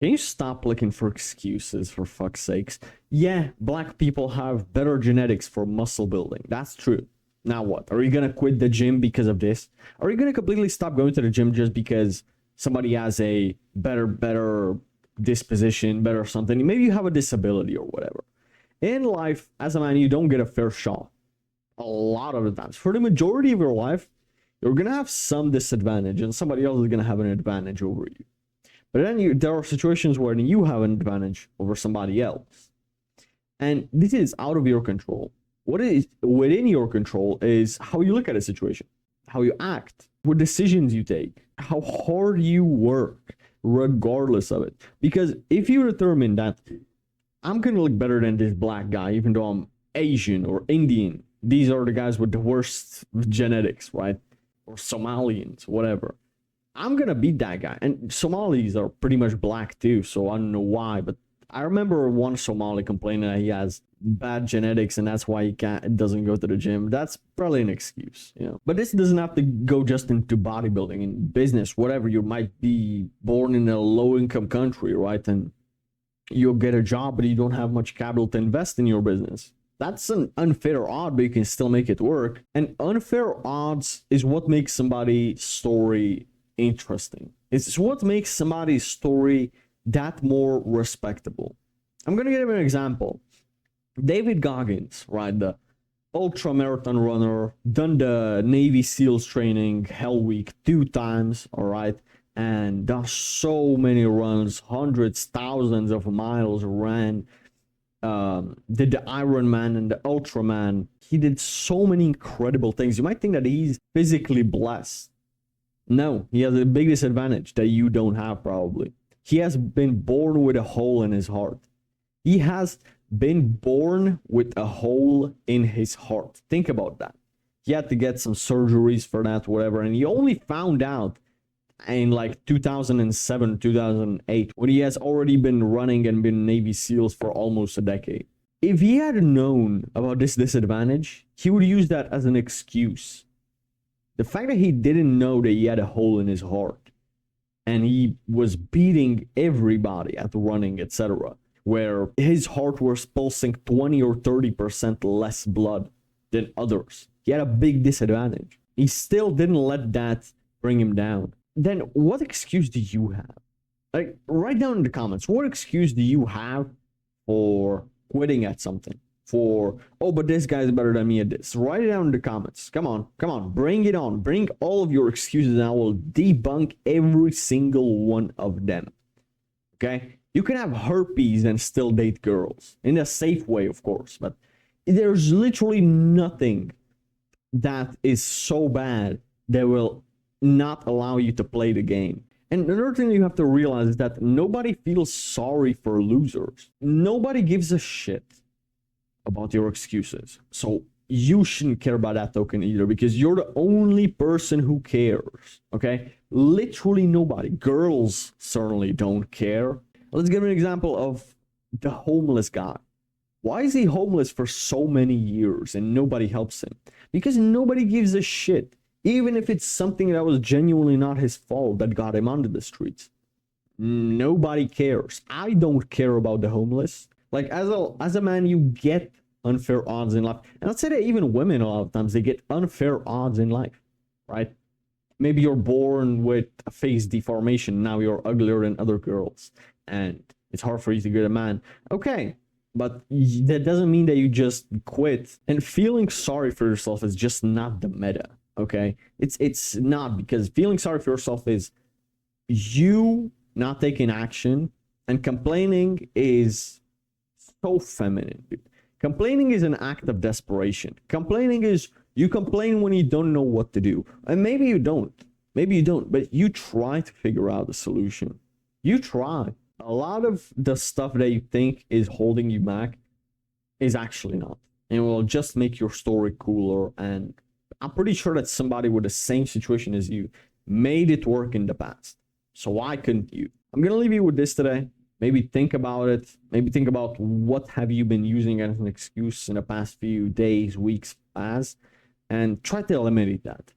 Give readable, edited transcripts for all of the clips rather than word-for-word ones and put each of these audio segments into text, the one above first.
Can you stop looking for excuses, for fuck's sakes? Yeah, black people have better genetics for muscle building. That's true. Now what? Are you gonna quit the gym because of this? Are you gonna completely stop going to the gym just because somebody has a better disposition, better something? Maybe you have a disability or whatever. In life, as a man, you don't get a fair shot. A lot of the times. For the majority of your life, you're gonna have some disadvantage and somebody else is gonna have an advantage over you. But then there are situations where you have an advantage over somebody else. And this is out of your control. What is within your control is how you look at a situation, how you act, what decisions you take, how hard you work, regardless of it. Because if you determine that I'm going to look better than this black guy, even though I'm Asian or Indian, these are the guys with the worst genetics, right? Or Somalians, whatever. I'm gonna beat that guy. And Somalis are pretty much black too, so I don't know why, but I remember one Somali complaining that he has bad genetics and that's why he doesn't go to the gym. That's probably an excuse, you know. But this doesn't have to go just into bodybuilding, in business, whatever. You might be born in a low-income country, right? And you'll get a job, but you don't have much capital to invest in your business. That's an unfair odd, but you can still make it work. And unfair odds is what makes somebody's story interesting. It's what makes somebody's story that more respectable. I'm gonna give an example. David Goggins, right, the ultra marathon runner, done the Navy SEALs training Hell Week 2 times, all right, and does so many runs, hundreds, thousands of miles, ran, did the Ironman and the Ultraman. He did so many incredible things. You might think that he's physically blessed. No, he has a big disadvantage that you don't have probably. He has been born with a hole in his heart. He has been born with a hole in his heart. Think about that. He had to get some surgeries for that, whatever, and he only found out in like 2007, 2008, when he has already been running and been Navy SEALs for almost a decade. If he had known about this disadvantage, he would use that as an excuse. The fact that he didn't know that he had a hole in his heart and he was beating everybody at running, etc., where his heart was pulsing 20 or 30% less blood than others. He had a big disadvantage. He still didn't let that bring him down. Then what excuse do you have? Like, write down in the comments, what excuse do you have for quitting at something? For, oh, but this guy's better than me at this. Write it down in the comments. Come on, bring it on. Bring all of your excuses and I will debunk every single one of them. Okay? You can have herpes and still date girls. In a safe way, of course. But there's literally nothing that is so bad that will not allow you to play the game. And another thing you have to realize is that nobody feels sorry for losers. Nobody gives a shit about your excuses. So you shouldn't care about that token either, because you're the only person who cares. Okay? Literally nobody. Girls certainly don't care. Let's give an example of the homeless guy. Why is he homeless for so many years and nobody helps him? Because nobody gives a shit. Even if it's something that was genuinely not his fault that got him onto the streets. Nobody cares. I don't care about the homeless. Like, as a man, you get unfair odds in life. And let's say that even women, a lot of times, they get unfair odds in life, right? Maybe you're born with a face deformation. Now you're uglier than other girls. And it's hard for you to get a man. Okay, but that doesn't mean that you just quit. And feeling sorry for yourself is just not the meta, okay? It's not, because feeling sorry for yourself is you not taking action, and complaining is so feminine. Complaining is an act of desperation. Complaining is, you complain when you don't know what to do. And maybe you don't, but you try to figure out a solution. You try. A lot of the stuff that you think is holding you back is actually not. And will just make your story cooler. And I'm pretty sure that somebody with the same situation as you made it work in the past. So why couldn't you? I'm going to leave you with this today. Maybe think about it. Maybe think about what have you been using as an excuse in the past few days, weeks, past, and try to eliminate that.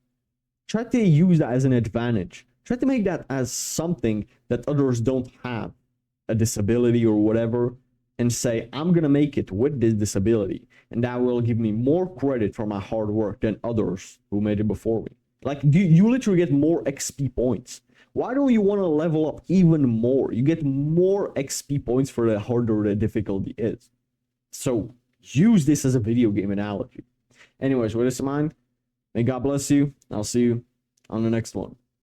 Try to use that as an advantage. Try to make that as something that others don't have. a disability or whatever and say, I'm gonna make it with this disability, and that will give me more credit for my hard work than others who made it before me. Like, you literally get more XP points. Why don't you want to level up even more? You get more XP points for the harder the difficulty is. So use this as a video game analogy. Anyways, with this in mind, may God bless you. I'll see you on the next one.